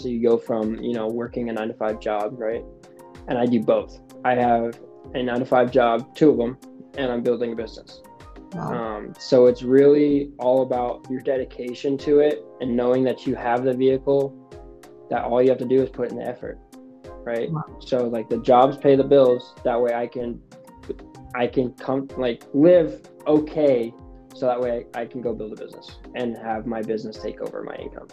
So you go from, working a 9 to 5 job, right? And I do both. I have a 9 to 5 job, 2 of them, and I'm building a business. Wow. So it's really all about your dedication to it and knowing that you have the vehicle, that all you have to do is put in the effort, right? Wow. So like the jobs pay the bills. That way I can come live okay. So that way I can go build a business and have my business take over my income.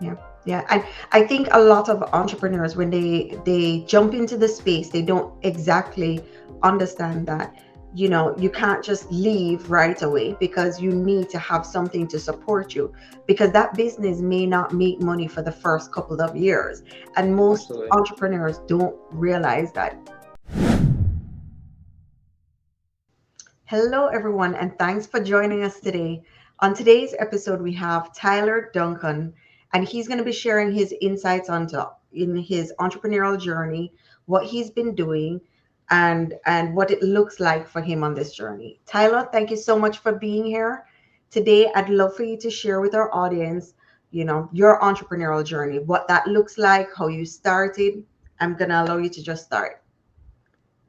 Yeah. Yeah. And I think a lot of entrepreneurs, when they jump into the space, they don't exactly understand that, you can't just leave right away, because you need to have something to support you, because that business may not make money for the first couple of years. And most Absolutely. entrepreneurs don't realize that. Hello, everyone, and thanks for joining us today. On today's episode, we have Tyler Duncan, and he's going to be sharing his insights in his entrepreneurial journey, what he's been doing, and what it looks like for him on this journey. Tyler, thank you so much for being here today. I'd love for you to share with our audience, your entrepreneurial journey, what that looks like, how you started. I'm going to allow you to just start.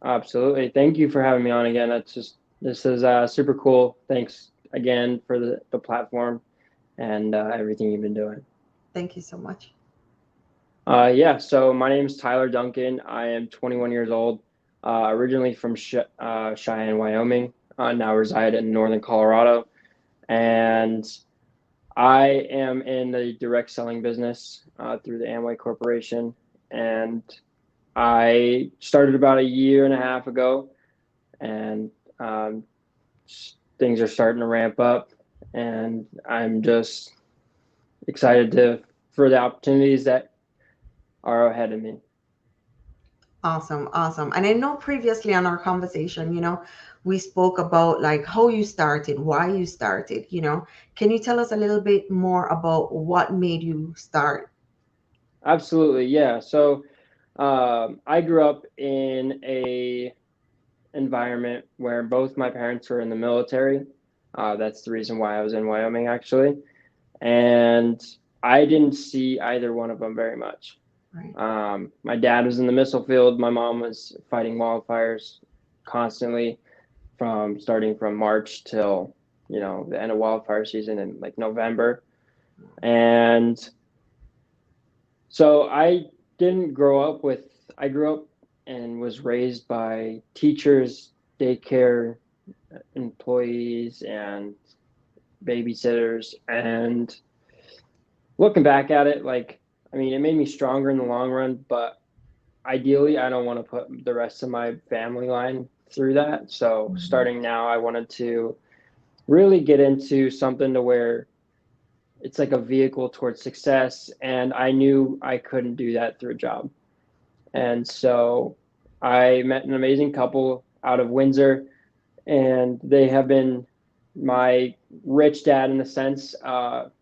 Absolutely. Thank you for having me on again. This is super cool. Thanks again for the platform and everything you've been doing. Thank you so much. Yeah, so my name is Tyler Duncan. I am 21 years old, originally from Cheyenne, Wyoming. Now reside in northern Colorado. And I am in the direct selling business through the Amway Corporation. And I started about a year and a half ago, and things are starting to ramp up. And I'm just excited for the opportunities that are ahead of me. Awesome, awesome. And I know previously on our conversation, we spoke about like how you started, why you started. Can you tell us a little bit more about what made you start? Absolutely, yeah. So I grew up in a environment where both my parents were in the military. That's the reason why I was in Wyoming, actually. And I didn't see either one of them very much. Right. My dad was in the missile field. My mom was fighting wildfires constantly, starting from March till the end of wildfire season in like November. And so didn't grow up with. I grew up and was raised by teachers, daycare employees, and babysitters. And looking back at it, it made me stronger in the long run, but ideally, I don't want to put the rest of my family line through that. So Mhm. starting now, I wanted to really get into something to where it's like a vehicle towards success. And I knew I couldn't do that through a job. And so I met an amazing couple out of Windsor, and they have been my rich dad in a sense,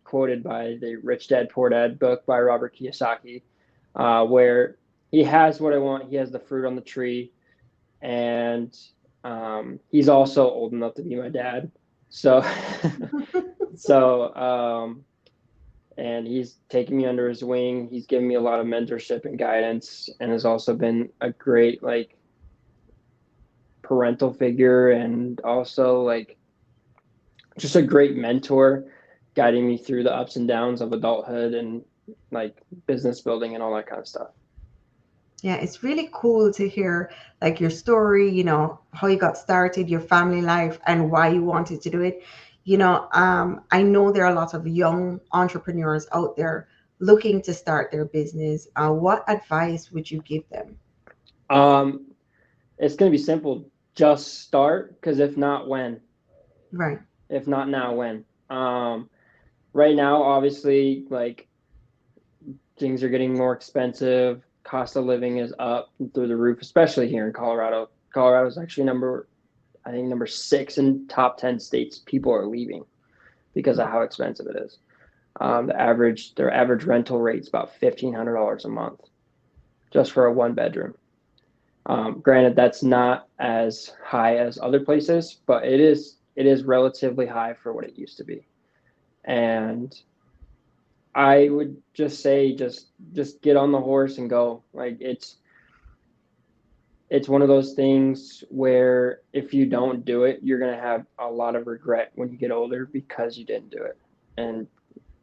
quoted by the Rich Dad Poor Dad book by Robert Kiyosaki, where he has what I want. He has the fruit on the tree, and he's also old enough to be my dad. So, so and he's taken me under his wing. He's given me a lot of mentorship and guidance, and has also been a great parental figure, and also just a great mentor, guiding me through the ups and downs of adulthood and business building and all that kind of stuff. Yeah, it's really cool to hear like your story, how you got started, your family life, and why you wanted to do it. I know there are a lot of young entrepreneurs out there looking to start their business. What advice would you give them? Um, it's going to be simple. Just start, because if not, when? Right. If not now, when? Right now, obviously, things are getting more expensive. Cost of living is up through the roof, especially here in Colorado. Colorado is actually I think number 6 in top 10 states. People are leaving because of how expensive it is. Their average rental rate is about $1,500 a month just for a 1 bedroom. Granted, that's not as high as other places, but it is relatively high for what it used to be. And I would just say, just get on the horse and go. Like it's one of those things where if you don't do it, you're going to have a lot of regret when you get older because you didn't do it. And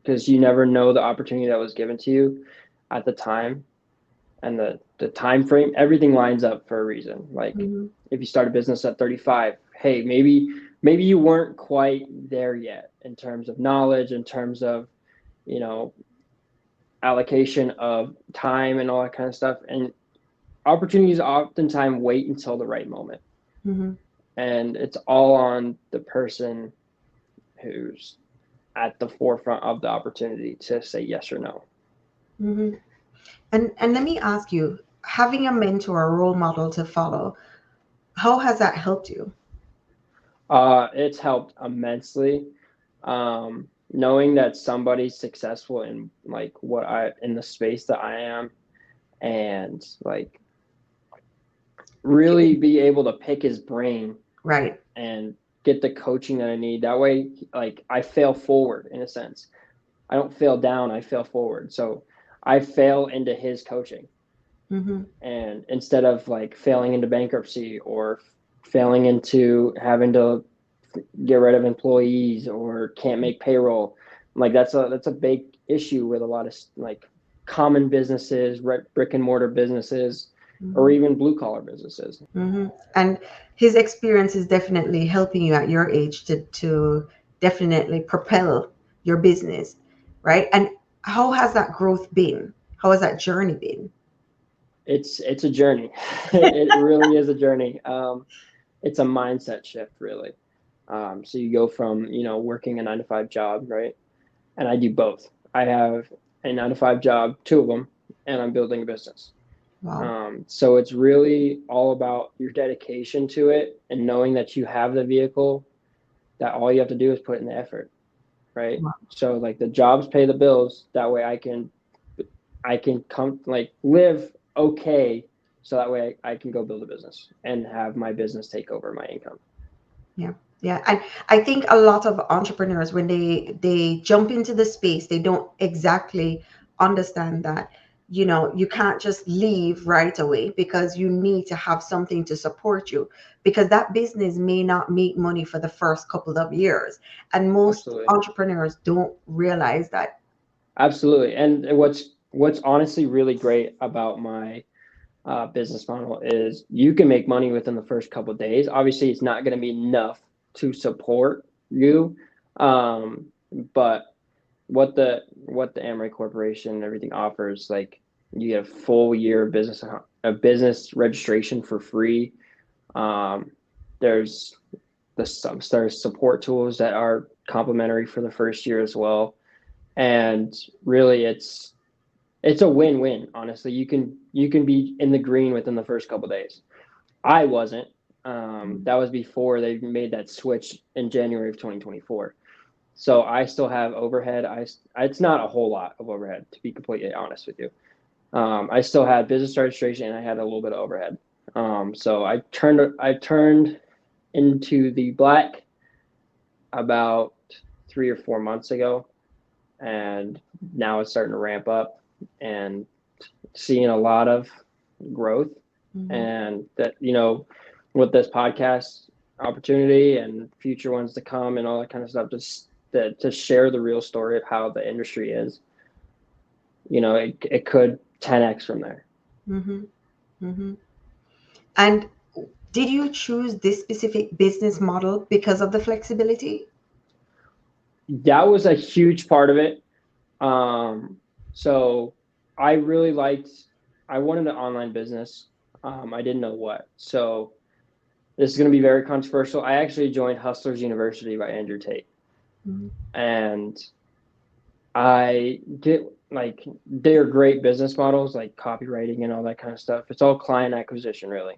because you never know the opportunity that was given to you at the time, and the time frame, everything lines up for a reason. Like Mm-hmm. if you start a business at 35, hey, maybe you weren't quite there yet in terms of knowledge, in terms of, you know, allocation of time and all that kind of stuff. And opportunities oftentimes wait until the right moment. Mm-hmm. And it's all on the person who's at the forefront of the opportunity to say yes or no. Mm-hmm. And let me ask you, having a mentor, a role model to follow, how has that helped you? It's helped immensely. Knowing that somebody's successful in like in the space that I am, and like really be able to pick his brain Right. and get the coaching that I need. That way, like I fail forward in a sense. I don't fail down, I fail forward. So I fail into his coaching. Mm-hmm. And instead of like failing into bankruptcy or failing into having to get rid of employees or can't make payroll, like that's a big issue with a lot of like common businesses, brick and mortar businesses, or Mm-hmm. even blue collar businesses. Mm-hmm. And his experience is definitely helping you at your age to definitely propel your business, right? And how has that growth been? How has that journey been? It's a journey. It really is a journey. It's a mindset shift, really. So you go from, working a 9 to 5 job, right? And I do both. I have a 9 to 5 job, two of them, and I'm building a business. Wow. So it's really all about your dedication to it and knowing that you have the vehicle, that all you have to do is put in the effort, right? Wow. So like the jobs pay the bills. That way I can come like live okay. So that way I can go build a business and have my business take over my income. Yeah. Yeah. And I think a lot of entrepreneurs, when they jump into the space, they don't exactly understand that, you can't just leave right away because you need to have something to support you, because that business may not make money for the first couple of years. And most Absolutely. entrepreneurs don't realize that. Absolutely. And what's honestly really great about my business model is you can make money within the first couple of days. Obviously, it's not going to be enough to support you, um, but what the Amway Corporation and everything offers, like you get a full year of business registration for free. Um, there's there's support tools that are complimentary for the first year as well, and really it's a win-win. Honestly, you can be in the green within the first couple of days. I wasn't. That was before they made that switch in January of 2024. So I still have overhead. It's not a whole lot of overhead, to be completely honest with you. I still had business registration and I had a little bit of overhead. So I turned into the black about 3 or 4 months ago, and now it's starting to ramp up and seeing a lot of growth. Mhm. And that, with this podcast opportunity and future ones to come and all that kind of stuff, just to share the real story of how the industry is, it could 10x from there. Mhm. Mhm. And did you choose this specific business model because of the flexibility? That was a huge part of it. So I really I wanted an online business. I didn't know what. So this is going to be very controversial. I actually joined Hustlers University by Andrew Tate. Mhm. And I get like they're great business models, like copywriting and all that kind of stuff. It's all client acquisition, really.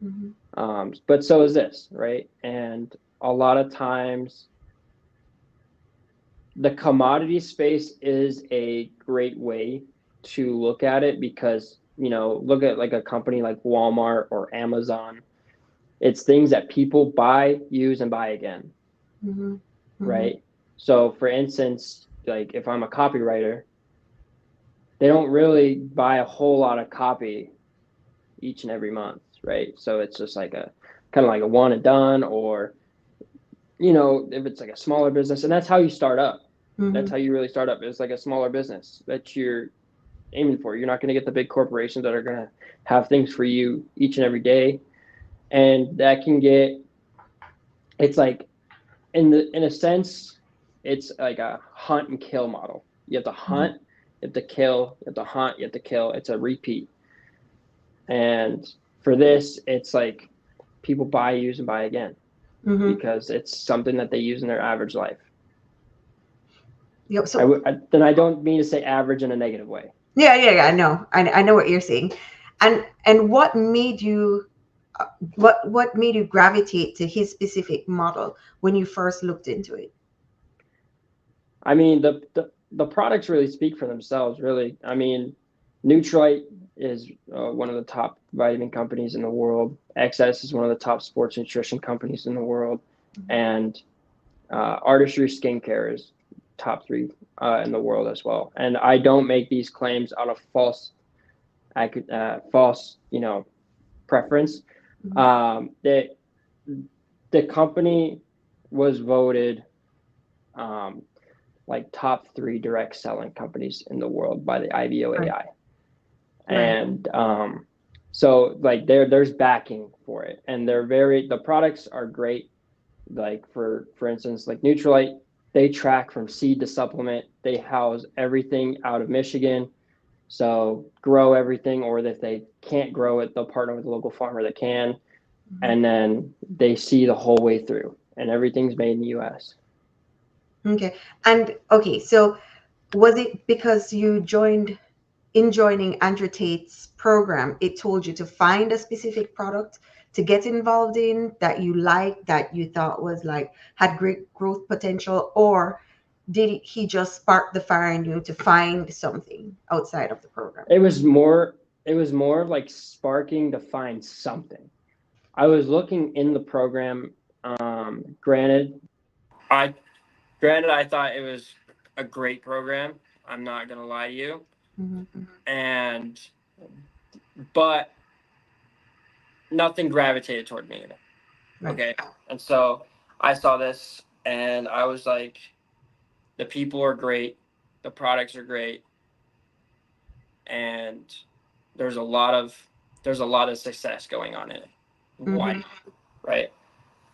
Mhm. But so is this, right? And a lot of times the commodity space is a great way to look at it because, look at like a company like Walmart or Amazon. It's things that people buy, use, and buy again, Mhm. Mhm. right? So for instance, like if I'm a copywriter, they don't really buy a whole lot of copy each and every month, right? So it's just like a kind of like a one and done, or if it's like a smaller business, and that's how you start up. That's how you really start up. It's like a smaller business that you're aiming for. You're not going to get the big corporations that are going to have things for you each and every day, and that can get. It's like in a sense, it's like a hunt and kill model. You have to hunt, you have to kill, you have to hunt, you have to kill. It's a repeat. And for this, it's like people buy, use, and buy again because it's something that they use in their average life. Yep. So then I don't mean to say average in a negative way. Yeah. I know. I know what you're saying, and what made you, what made you gravitate to his specific model when you first looked into it? I mean, the products really speak for themselves. Really, I mean, Nutrilite is one of the top vitamin companies in the world. XS is one of the top sports nutrition companies in the world, and Artistry Skincare is top 3 in the world as well. And I don't make these claims out of false, preference. The company was voted like top 3 direct selling companies in the world by the IBOAI. Right. And so like there's backing for it, and the products are great. Like for instance, like Nutrilite, they track from seed to supplement. They house everything out of Michigan. So grow everything, or if they can't grow it, they'll partner with a local farmer that can. And then they see the whole way through, and everything's made in the US. Okay. And okay, so was it because you joining Andrew Tate's program, it told you to find a specific product to get involved in that you liked, that you thought was like had great growth potential, or did he just spark the fire in you to find something outside of the program? It was more of like sparking to find something. I was looking in the program. Granted, I thought it was a great program. I'm not gonna lie to you. But nothing gravitated toward me. Right. Okay. And so I saw this and I was like, the people are great, the products are great, and there's a lot of success going on in it. Why? Right.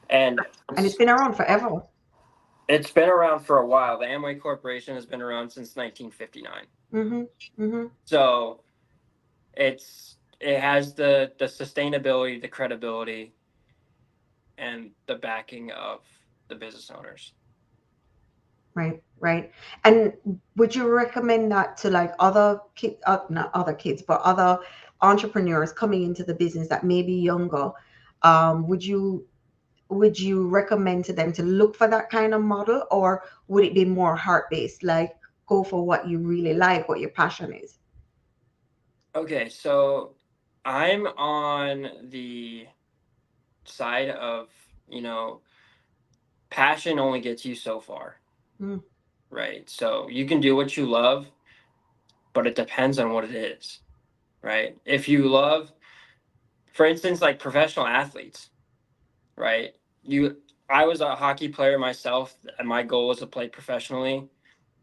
And it's been around forever. It's been around for a while. The Amway Corporation has been around since 1959. So it has the sustainability, the credibility, and the backing of the business owners. Right. And would you recommend that to like other kids, not other kids, but other entrepreneurs coming into the business that may be younger? Would you recommend to them to look for that kind of model, or would it be more heart-based, like go for what you really like, what your passion is? Okay, so I'm on the side of, passion only gets you so far. Right? So you can do what you love, but it depends on what it is, right? If you love, for instance, like professional athletes, right? I was a hockey player myself, and my goal was to play professionally.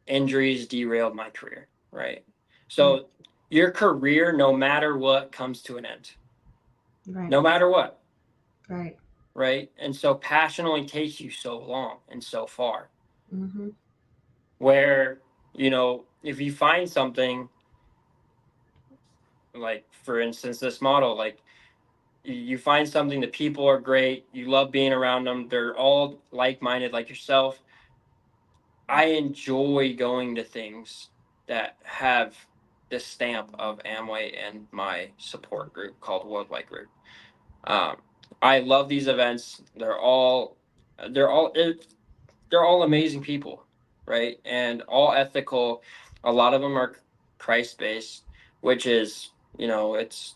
Injuries derailed my career, right? So your career, no matter what, comes to an end. Right. No matter what. Right. Right? And so passion only takes you so long and so far. Where, if you find something, like, for instance, this model, like, you find something, the people are great, you love being around them, they're all like-minded like yourself. I enjoy going to things that have the stamp of Amway and my support group called Worldwide Group. I love these events. They're all amazing people, right? And all ethical. A lot of them are Christ-based, which is, it's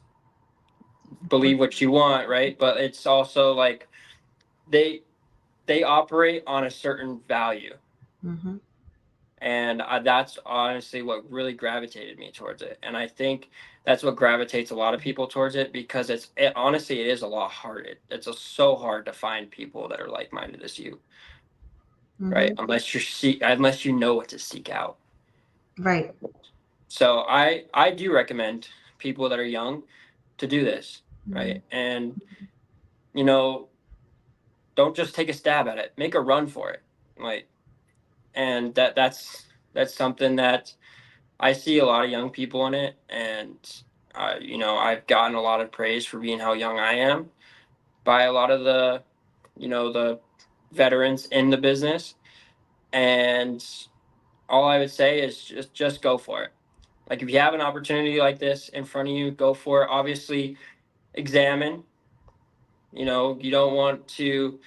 believe what you want, right? But it's also like they operate on a certain value. And that's honestly what really gravitated me towards it. And I think that's what gravitates a lot of people towards it, because honestly, it is a lot hard. It's so hard to find people that are like-minded as you, right? Mm-hmm. Unless you know what to seek out. Right. So I do recommend people that are young to do this, Mm-hmm. right? And you know, don't just take a stab at it. Make a run for it. Like, and that's something that I see a lot of young people in it, and I've gotten a lot of praise for being how young I am by a lot of the veterans in the business. And all I would say is just go for it. Like, if you have an opportunity like this in front of you, go for it. Obviously, examine. You don't want to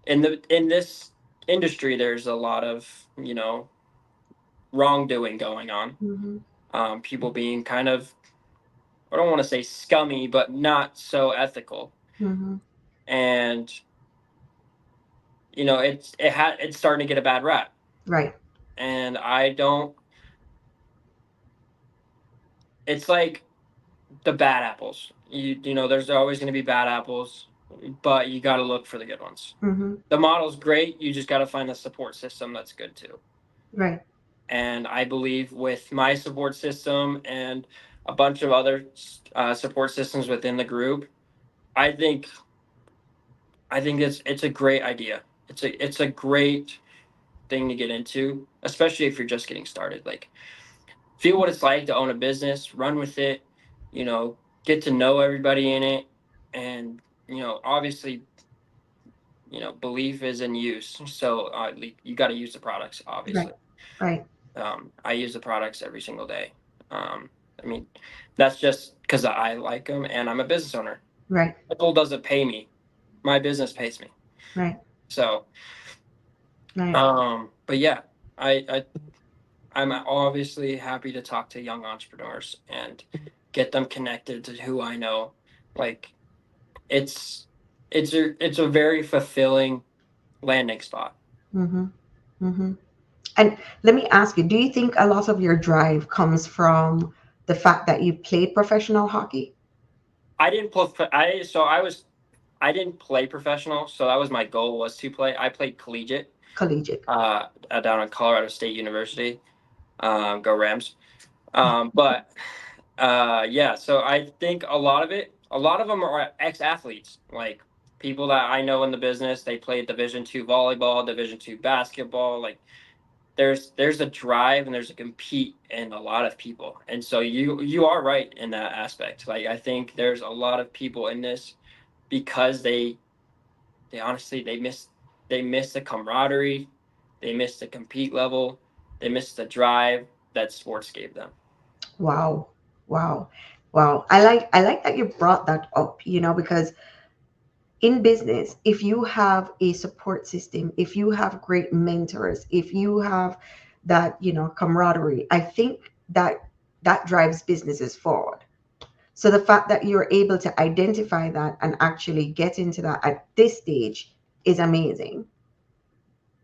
in this industry. There's a lot of wrongdoing going on. Mm-hmm. People being kind of, I don't want to say scummy, but not so ethical. Mm-hmm. And it's starting to get a bad rap. Right. And I don't. It's like the bad apples. There's always going to be bad apples, but you got to look for the good ones. Mm-hmm. The model's great. You just got to find a support system that's good too. Right. And I believe with my support system and a bunch of other support systems within the group, I think it's a great idea. It's a great thing to get into, especially if you're just getting started. Like, feel what it's like to own a business, run with it, get to know everybody in it, and obviously, belief is in use. So you got to use the products, Right. obviously. Right. I use the products every single day. Um, I mean, that's just because I like them and I'm a business owner. Right. Apple doesn't pay me; my business pays me. Right. So, Right. but yeah, I I'm obviously happy to talk to young entrepreneurs and get them connected to who I know. Like, it's it's a very fulfilling landing spot. Mm-hmm. Mm-hmm. And let me ask you, do you think a lot of your drive comes from the fact that you played professional hockey? I didn't play. I didn't play professional, so that was my goal, was to play. I played collegiate Collegiate. down at Colorado State University. Go Rams! But yeah, so I think a lot of them are ex-athletes, like people that I know in the business. They played Division II volleyball, Division II basketball. Like, there's a drive and there's a compete in a lot of people, and so you are right in that aspect. Like, I think there's a lot of people in this because they honestly they miss the camaraderie, they miss the compete level, they miss the drive that sports gave them. Wow. Wow. Wow. I like that you brought that up, because in business, if you have a support system, if you have great mentors, if you have that, camaraderie, I think that drives businesses forward. So the fact that you're able to identify that and actually get into that at this stage is amazing.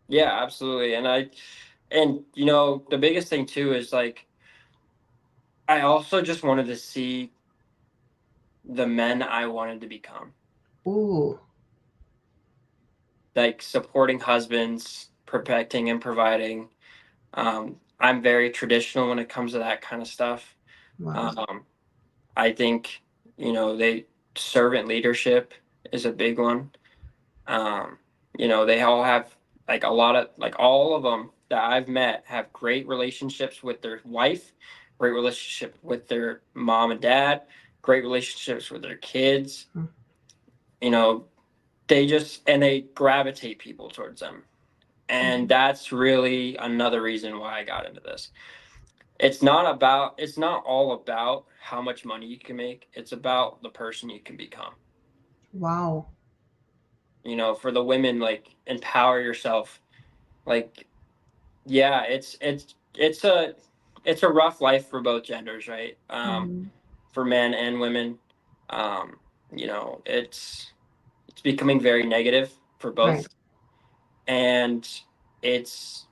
Yeah, absolutely. And the biggest thing too is, like, I also just wanted to see the men I wanted to become, Ooh. like supporting husbands, protecting and providing. I'm very traditional when it comes to that kind of stuff. Wow. Um, I think they servant leadership is a big one. Um, they all have, like, a lot of, like, all of them that I've met have great relationships with their wife, great relationship with their mom and dad, great relationships with their kids. Mm. You know, they gravitate people towards them. And that's really another reason why I got into this. It's not all about how much money you can make. It's about the person you can become. Wow. For the women, like, empower yourself. Like, yeah, it's a rough life for both genders, right? Mhm. For men and women. Um, it's becoming very negative for Right. both, and it's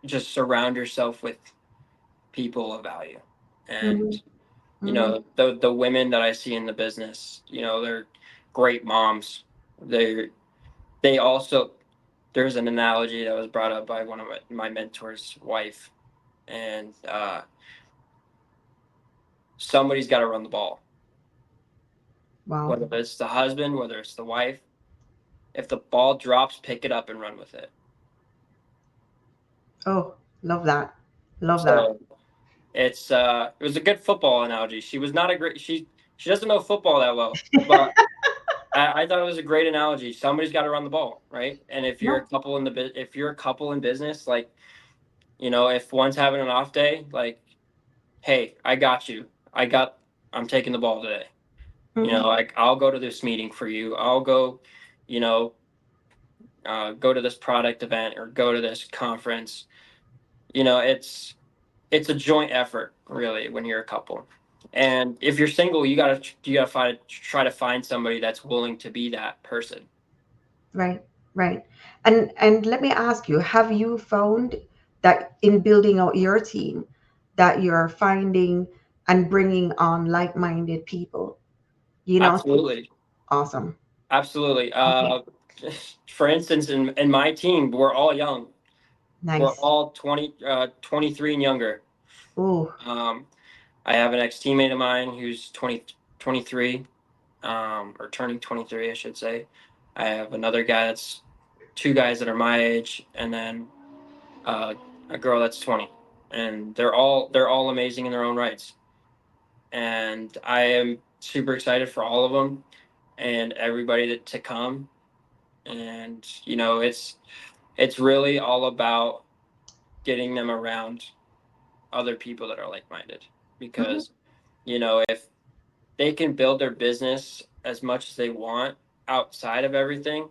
just surround yourself with people of value. And Mm-hmm. Mm-hmm. the women that I see in the business, they're great moms. They also, there's an analogy that was brought up by one of my mentor's wife, and somebody's got to run the ball, Wow. whether it's the husband, whether it's the wife. If the ball drops, pick it up and run with it. Oh, love that. Love that. So it was a good football analogy. She was not a great she doesn't know football that well, but I thought it was a great analogy. Somebody's got to run the ball, right? And if you're a No. couple if you're a couple in business, like, if one's having an off day, like, hey, I got you. I'm taking the ball today. Mm-hmm. Like, I'll go to this meeting for you. I'll go, you know, go to this product event or go to this conference. It's a joint effort, really, when you're a couple. And if you're single, you gotta try to find somebody that's willing to be that person. Right. Right. And let me ask you, have you found that in building out your team that you're finding and bringing on like-minded people? You know, Absolutely. awesome. Absolutely. Okay. For instance, in my team, we're all young. We're Nice. all 23 and younger. Oh, Um, I have an ex-teammate of mine who's 23, or turning 23, I should say. I have another guy that's two guys that are my age, and then uh, a girl that's 20. And they're all amazing in their own rights. And I am super excited for all of them and everybody to come. And it's really all about getting them around other people that are like-minded, hmm, because if they can build their business as much as they want outside of everything,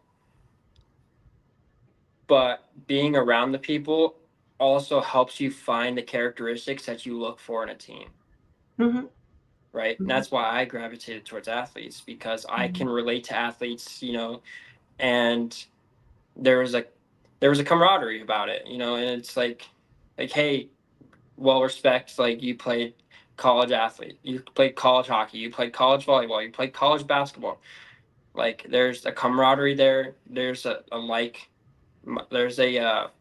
but being around the people also helps you find the characteristics that you look for in a team, hmm, right? And hmm, that's why I gravitated towards athletes, because I hmm, can relate to athletes, and there was a there was a camaraderie about it, and it's like, hey, well, respect, like, you played college athlete, you played college hockey, you played college volleyball, you played college basketball. Like, there's a camaraderie there. There's there's a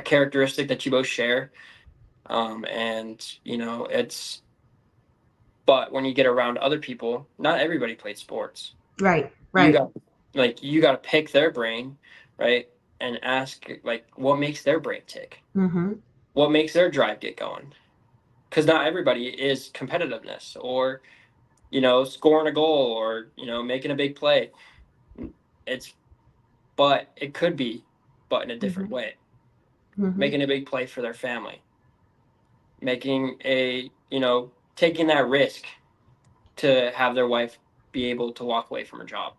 characteristic that you both share. And it's but when you get around other people, not everybody played sports. right, You right. got you got to pick their brain, right? And ask, like, what makes their brain tick, Hmm. what makes their drive get going, because not everybody is competitiveness, or scoring a goal, or making a big play. It's But it could be, but in a different Hmm. way. Hmm. Making a big play for their family, making taking that risk to have their wife be able to walk away from her job.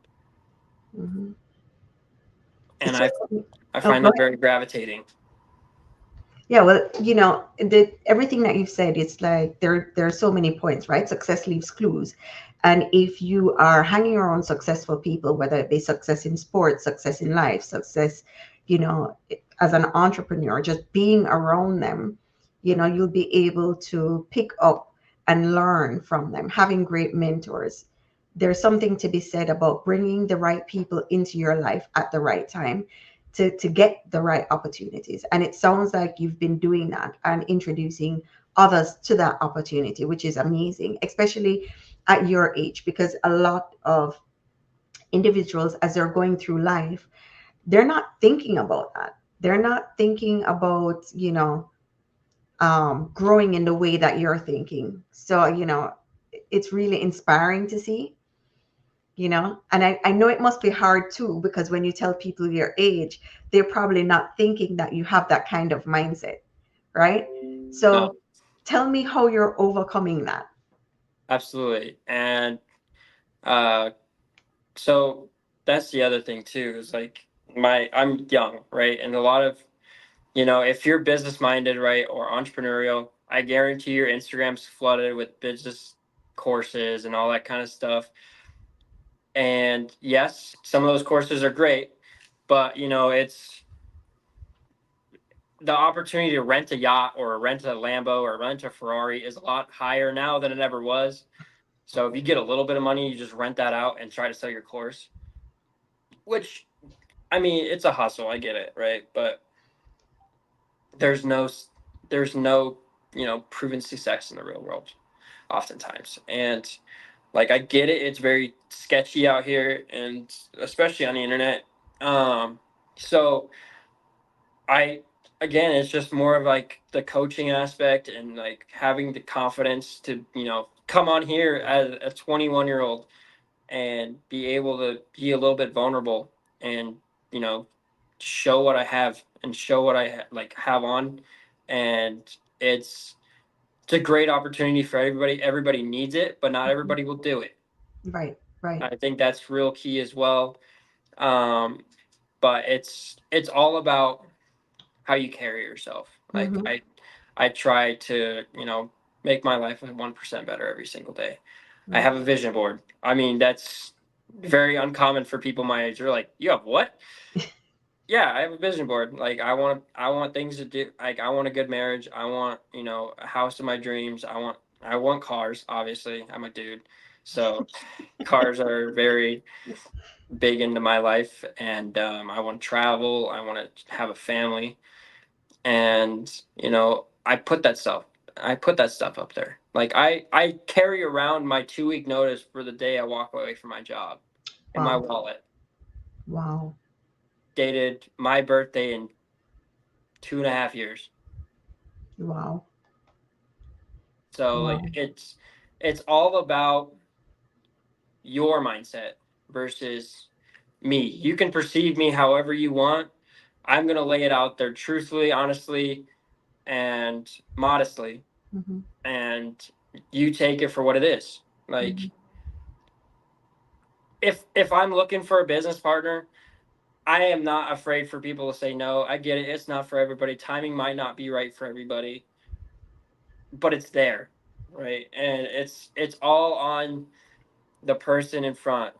Hmm. And It's so I oh, find go that ahead. very gravitating. Yeah, well, everything that you've said, it's like there are so many points, right? Success leaves clues. And if you are hanging around successful people, whether it be success in sports, success in life, success, you know, as an entrepreneur, just being around them, you'll be able to pick up and learn from them, having great mentors. There's something to be said about bringing the right people into your life at the right time to get the right opportunities. And it sounds like you've been doing that and introducing others to that opportunity, which is amazing, especially at your age, because a lot of individuals, as they're going through life, they're not thinking about that. They're not thinking about, growing in the way that you're thinking. So, it's really inspiring to see, and I know it must be hard too, because when you tell people your age, they're probably not thinking that you have that kind of mindset, right? No, So tell me how you're overcoming that. absolutely. And uh, so that's the other thing too, is like, I'm young, right? And a lot of, if you're business minded, right, or entrepreneurial, I guarantee your Instagram's flooded with business courses and all that kind of stuff. And yes, some of those courses are great, but the opportunity to rent a yacht or rent a Lambo or rent a Ferrari is a lot higher now than it ever was. So if you get a little bit of money, you just rent that out and try to sell your course, which, I mean, it's a hustle. I get it, right? But there's no, there's no, proven success in the real world oftentimes. And like, I get it. It's very sketchy out here, and especially on the internet. So I, again, it's just more of like the coaching aspect and like having the confidence to, come on here as a 21-year-old and be able to be a little bit vulnerable and, you know, show what I have and show what I like have on. And it's it's a great opportunity for everybody. Everybody needs it, but not everybody will do it. Right, right. I think that's real key as well. Um, but it's all about how you carry yourself. Like Mm-hmm. I try to, make my life 1% better every single day. I Right. have a vision board. I mean, that's very uncommon for people my age. They're like, "You have what?" Yeah, I have a vision board. Like I want things to do. Like I want a good marriage. I want, a house of my dreams. I want cars, obviously. I'm a dude. So cars are very big into my life, and I want to travel. I want to have a family, and I put that stuff up there. Like I carry around my 2 week notice for the day I walk away from my job in my Wow. wallet, Wow. dated my birthday in 2.5 years. Wow. So like Wow. it's all about your mindset versus me. You can perceive me however you want. I'm gonna lay it out there truthfully, honestly, and modestly, Mm-hmm. and you take it for what it is. Like Mm-hmm. if I'm looking for a business partner, I am not afraid for people to say no. I get it. It's not for everybody. Timing might not be right for everybody, but it's there, right? And it's all on the person in front,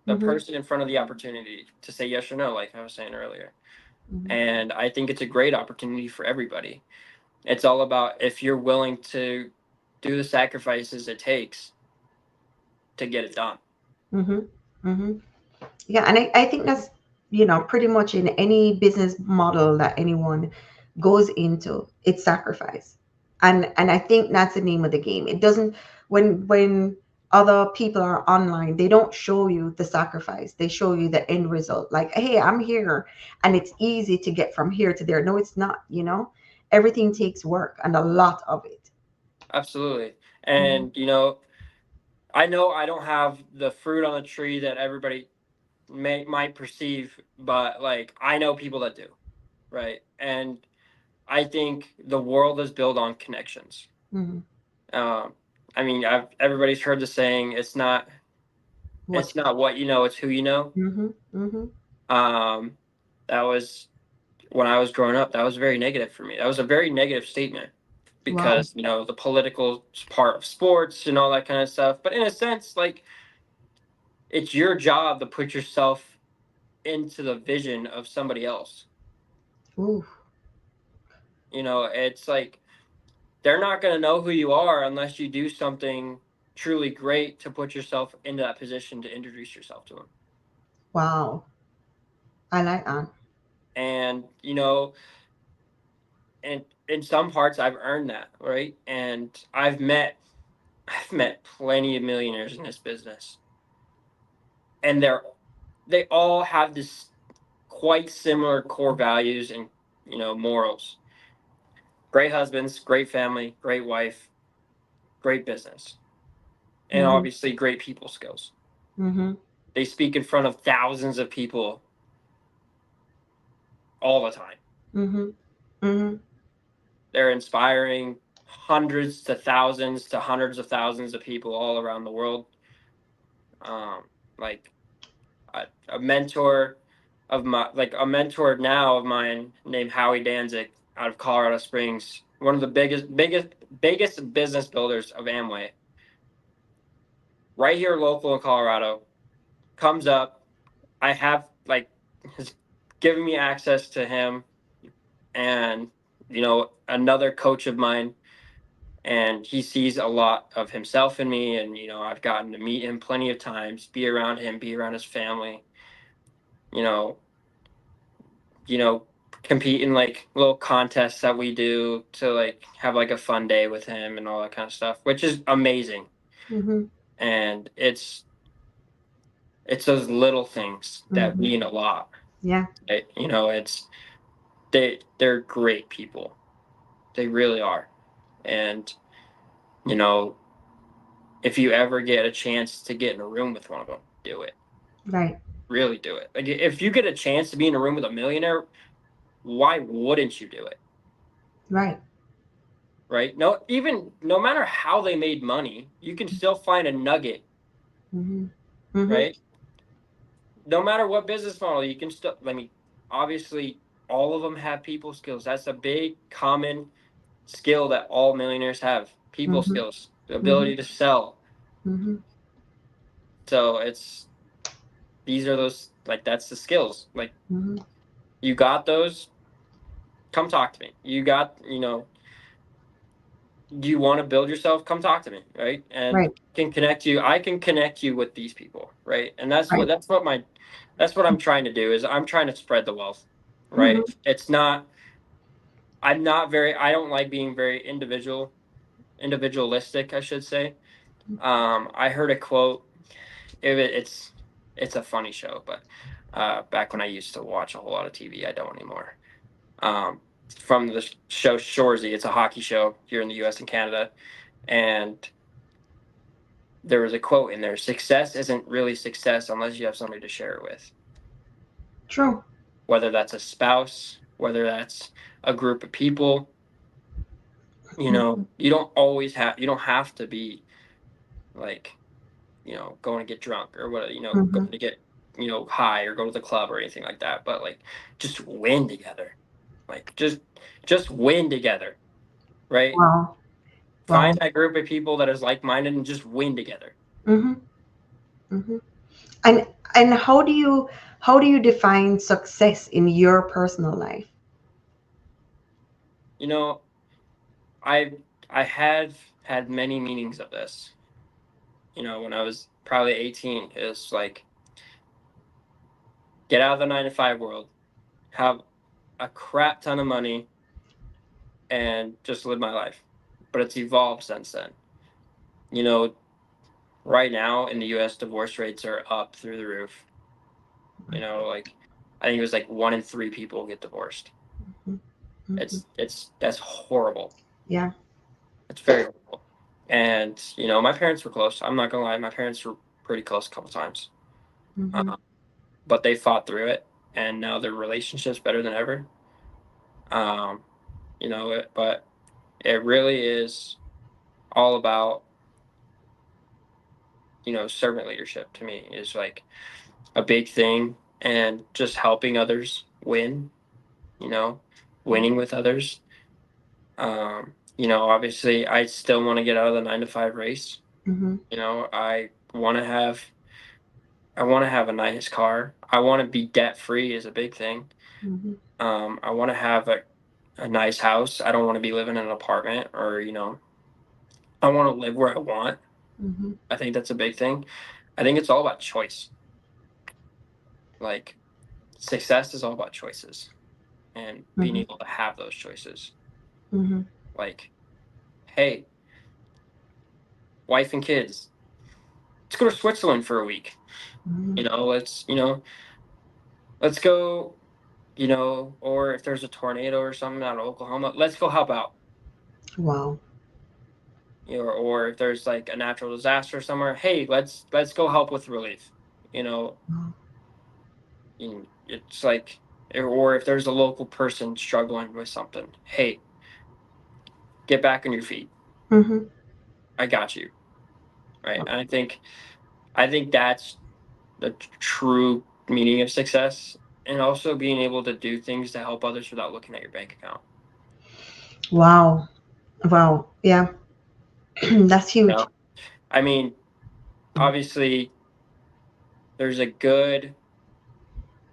the Mm-hmm. person in front of the opportunity to say yes or no, like I was saying earlier. Mm-hmm. And I think it's a great opportunity for everybody. It's all about if you're willing to do the sacrifices it takes to get it done. Mm-hmm. Mm-hmm. Yeah, and I think that's, pretty much in any business model that anyone goes into, it's sacrifice. And I think that's the name of the game. It doesn't, when other people are online, they don't show you the sacrifice. They show you the end result. Like, hey, I'm here and it's easy to get from here to there. No, it's not. Everything takes work and a lot of it. Absolutely. Mhm. And I know I don't have the fruit on the tree that everybody might perceive, but like I know people that do, right? And I think the world is built on connections. Mhm. Um, I mean, everybody's heard the saying, What? it's not what you know, it's who you know. Mhm. Mhm. Um, that was when I was growing up. That was very negative for me. That was a very negative statement Wow. because the political part of sports and all that kind of stuff. But in a sense, like it's your job to put yourself into the vision of somebody else. Ooh. It's like they're not going to know who you are unless you do something truly great to put yourself into that position to introduce yourself to them. Wow. I like that. And and in some parts I've earned that, right? And I've met plenty of millionaires in this business, and they all have this quite similar core values and morals. Great husbands, great family, great wife, great business, and Mhm. obviously great people skills. Mhm. They speak in front of thousands of people all the time. Mhm. Mhm. They're inspiring hundreds to thousands to hundreds of thousands of people all around the world. Like a mentor a mentor now of mine named Howie Danzig out of Colorado Springs, one of the biggest business builders of Amway, right here local in Colorado, comes up. I have like has given me access to him. and another coach of mine, and he sees a lot of himself in me, and I've gotten to meet him plenty of times, be around him, be around his family, you know you know compete in like little contests that we do to like have like a fun day with him and all that kind of stuff, which is amazing. Mm-hmm. And it's those little things that Mm-hmm. mean a lot. Yeah. It's they're great people. They really are. And you know if you ever get a chance to get in a room with one of them, do it. Right. Really do it. Like, if you get a chance to be in a room with a millionaire, why wouldn't you do it? Right. Right? No matter how they made money, you can still find a nugget. Mm-hmm. Mm-hmm. Right? No matter what business model, you can still, I mean, obviously all of them have people skills. That's a big common skill that all millionaires have. People Mm-hmm. skills, the Mm-hmm. ability to sell. Mm-hmm. So these are those, like, that's the skills. Like, Mm-hmm. you got those, come talk to me. Do you want to build yourself? Come talk to me, right? And Right. I can connect you with these people, right? And Right. that's what I'm trying to do, is I'm trying to spread the wealth, right? Mm-hmm. It's not I don't like being very individualistic, I should say. I heard a quote. It's a funny show, but back when I used to watch a whole lot of TV, I don't anymore. Um, from the show Shoresy, it's a hockey show here in the U.S. and Canada, and there was a quote in there: "Success isn't really success unless you have somebody to share it with. True. Whether that's a spouse, whether that's a group of people. Mm-hmm. You don't have to be like, going to get drunk or what, Mm-hmm. going to get, high or go to the club or anything like that. But like, just win together. Like, just win together, right? Wow. Find Wow. that group of people that is like minded and just win together. Mm-hmm. Mm-hmm. And how do you define success in your personal life? You know, I I have had many meanings of this. When I was probably 18, it's like, get out of the 9 to 5 world, have a crap ton of money, and just live my life. But it's evolved since then. You know, right now in the US, divorce rates are up through the roof. Like, I think it was like 1 in 3 people get divorced. Mm-hmm. Mm-hmm. That's horrible. Yeah. It's very horrible. And my parents were close. I'm not gonna lie, my parents were pretty close a couple times. Mm-hmm. Uh, but they fought through it, and now their relationship's better than ever. Um, but it really is all about, servant leadership to me is like a big thing, and just helping others win, you know, winning with others. Obviously I still want to get out of the 9 to 5 race. Mm-hmm. I want to have a nice car. I want to be debt free is a big thing. Mm-hmm. I want to have a nice house. I don't want to be living in an apartment, or, I want to live where I want. Mm-hmm. I think that's a big thing. I think it's all about choice. Like, success is all about choices and being Mm-hmm. able to have those choices. Mm-hmm. Like, hey, wife and kids, let's go to Switzerland for a week. Mm-hmm. Let's go, or if there's a tornado or something out of Oklahoma, let's go help out. Wow. Or if there's like a natural disaster somewhere, hey, let's go help with relief. You know, Wow. it's like, or if there's a local person struggling with something, hey, get back on your feet. Mm-hmm. I got you. Right. And I think that's the true meaning of success, and also being able to do things to help others without looking at your bank account. Wow. Wow. Yeah. That's You huge. know? I mean, obviously, there's a good,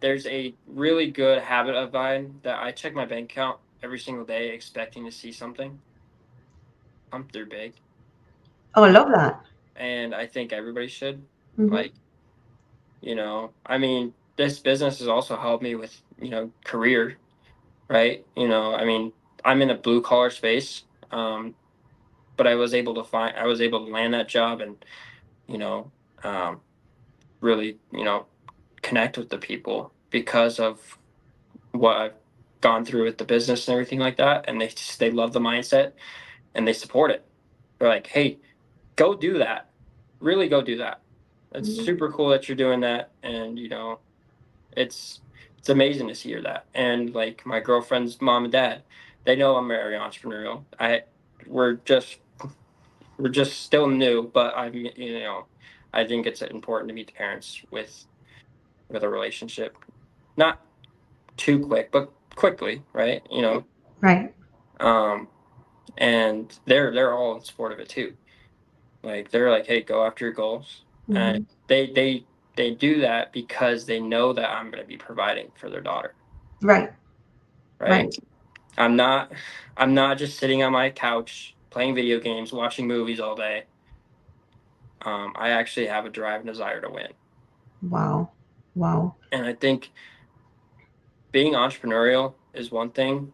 there's a really good habit of mine that I check my bank account every single day expecting to see something come through big. Oh, I love that. And I think everybody should. Mhm. Like, I mean, this business has also helped me with, career, right? I mean, I'm in a blue collar space, but I was able to land that job and, you know, um, really, connect with the people because of what I've gone through with the business and everything like that. And they love the mindset and they support it. They're like, hey, go do that. Really go do that. It's Mhm. super cool that you're doing that. And, it's it's amazing to hear that. And like my girlfriend's mom and dad, they know I'm very entrepreneurial. We're just we're just still new, but I think it's important to meet the parents with a relationship. Not too quick, but quickly, right? Right. Um and they're all in support of it too. Like they're like, hey, go after your goals. And Mhm. they do that because they know that I'm gonna be providing for their daughter. Right. Right. Right. I'm not I'm not just sitting on my couch playing video games, watching movies all day. I actually have a drive and desire to win. Wow. Wow. And I think being entrepreneurial is one thing,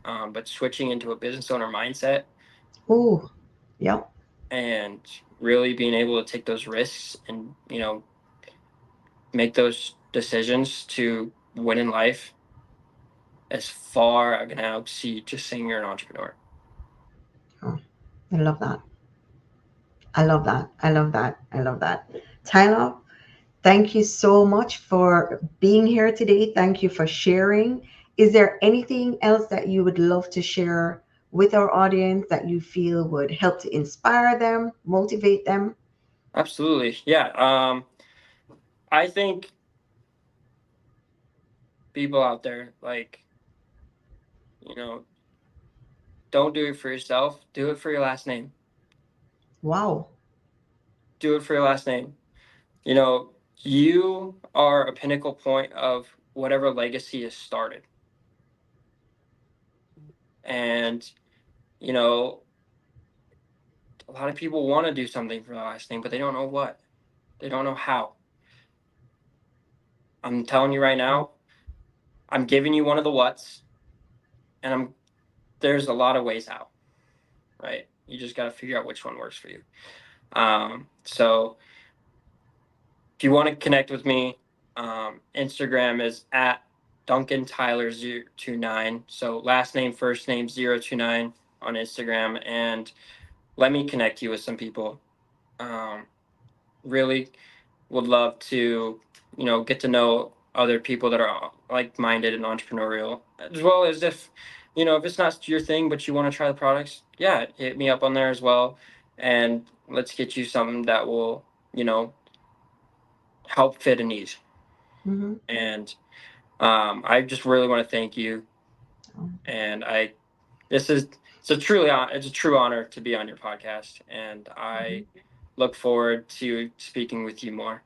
but switching into a business owner mindset Ooh. Yep. and really being able to take those risks and, make those decisions to win in life is far going to exceed just saying you're an entrepreneur. Oh, I love that. I love that. I love that. I love that. Tyler, thank you so much for being here today. Thank you for sharing. Is there anything else that you would love to share with our audience that you feel would help to inspire them, motivate them? Absolutely. Yeah. I think people out there, like, you know, don't do it for yourself, do it for your last name. Wow. Do it for your last name. You are a pinnacle point of whatever legacy is started. And, you know, a lot of people want to do something for their last name, but they don't know what. They don't know how. I'm telling you right now, I'm giving you one of the what's, and there's a lot of ways how, right? You just got to figure out which one works for you. So if you want to connect with me, Instagram is at Duncan Tyler 029. So last name, first name 029 on Instagram, and let me connect you with some people. Really would love to, get to know other people that are like-minded and entrepreneurial, as well as if it's not your thing, but you want to try the products, yeah, hit me up on there as well, and let's get you something that will, help fit a need. Hmm. And I just really want to thank you, Oh, and this is it's a true honor to be on your podcast, and I look forward to speaking with you more.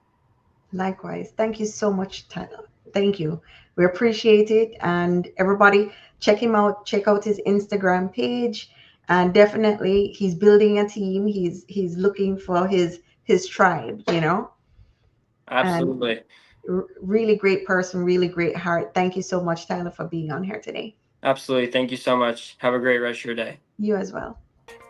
likewise. Thank you so much, Tyler. Thank you. We appreciate it. And everybody, check him out. Check out his Instagram page. And definitely, he's building a team. He's looking for his tribe. And Absolutely. really great person, really great heart. Thank you so much, Tyler, for being on here today. Absolutely. Thank you so much. Have a great rest of your day. You as well.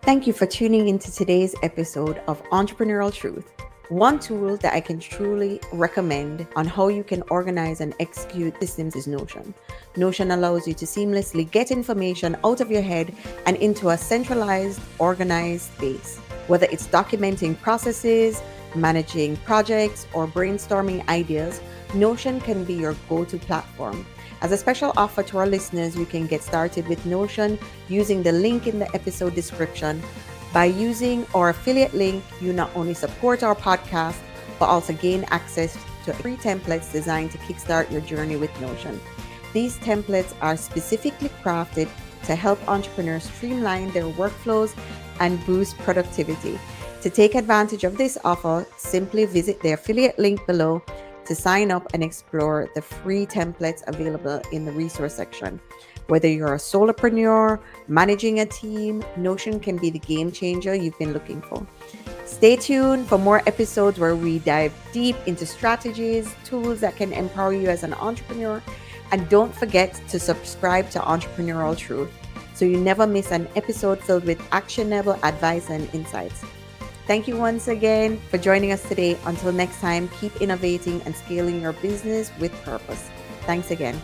Thank you for tuning into today's episode of Entrepreneurial Truth. One tool that I can truly recommend on how you can organize and execute systems is Notion. Notion allows you to seamlessly get information out of your head and into a centralized, organized space. Whether it's documenting processes, managing projects, or brainstorming ideas, Notion can be your go-to platform. As a special offer to our listeners, you can get started with Notion using the link in the episode description. By using our affiliate link, you not only support our podcast, but also gain access to free templates designed to kickstart your journey with Notion. These templates are specifically crafted to help entrepreneurs streamline their workflows and boost productivity. To take advantage of this offer, simply visit the affiliate link below to sign up and explore the free templates available in the resource section. Whether you're a solopreneur, managing a team, Notion can be the game changer you've been looking for. Stay tuned for more episodes where we dive deep into strategies, tools that can empower you as an entrepreneur. And don't forget to subscribe to Entrepreneurial Truth so you never miss an episode filled with actionable advice and insights. Thank you once again for joining us today. Until next time, keep innovating and scaling your business with purpose. Thanks again.